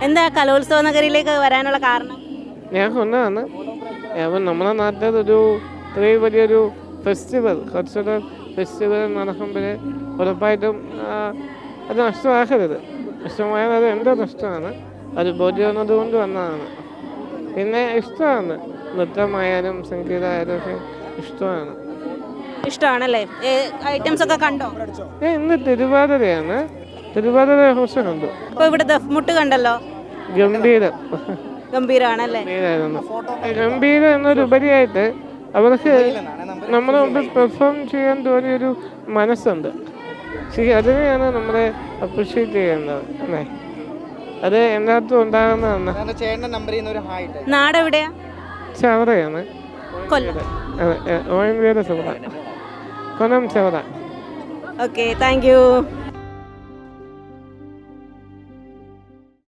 എന്താ കലോത്സവ നഗരിയിലേക്ക് വരാനുള്ള കാരണം? ഞാൻ കൊന്നതാണ്. അപ്പം നമ്മുടെ നാട്ടിൽ ഒരു ഇത്രയും വലിയൊരു ഫെസ്റ്റിവൽ, കൾച്ചറൽ ഫെസ്റ്റിവൽ നടക്കുമ്പോൾ ഉറപ്പായിട്ടും അത് നഷ്ടമാക്കരുത്. നഷ്ടമായാൽ അത് എൻ്റെ നഷ്ടമാണ്. അത് ബോധ്യമെന്നത് കൊണ്ട് വന്നതാണ്. പിന്നെ ഇഷ്ടമാണ്, നൃത്തമായാലും സംഗീതമായാലും ഒക്കെ ഇഷ്ടമാണ്. ഇഷ്ടമാണല്ലേ? ഐറ്റംസ് ഒക്കെ കണ്ടോ? ഇന്ന് തിരുവാതിരയാണ്. തിരുവാതിര ആഘോഷം കണ്ടു. അപ്പോൾ ഇവിടെ ദഫ്മുട്ട് കണ്ടല്ലോ, ഗംഭീരം ഗംഭീരമാണല്ലേ? ഗംഭീരമായിരുന്നു. ഗംഭീരം എന്നൊരുപരിയായിട്ട് അവർക്ക് നമ്മുടെ മുമ്പിൽ പെർഫോം ചെയ്യാൻ തോന്നിയൊരു മനസ്സുണ്ട്. ശരി, അതിനെയാണ് നമ്മളെ അപ്രിഷ്യേറ്റ് ചെയ്യേണ്ടത് അല്ലേ? അത് എല്ലായിടത്തും ഉണ്ടാകുന്നതാണ്. നാടെവിടെയാ? ചവറയാണ്. കൊല്ലം. ഓയൻവേല Chavara, Kollam Chavara. Okay, thank U.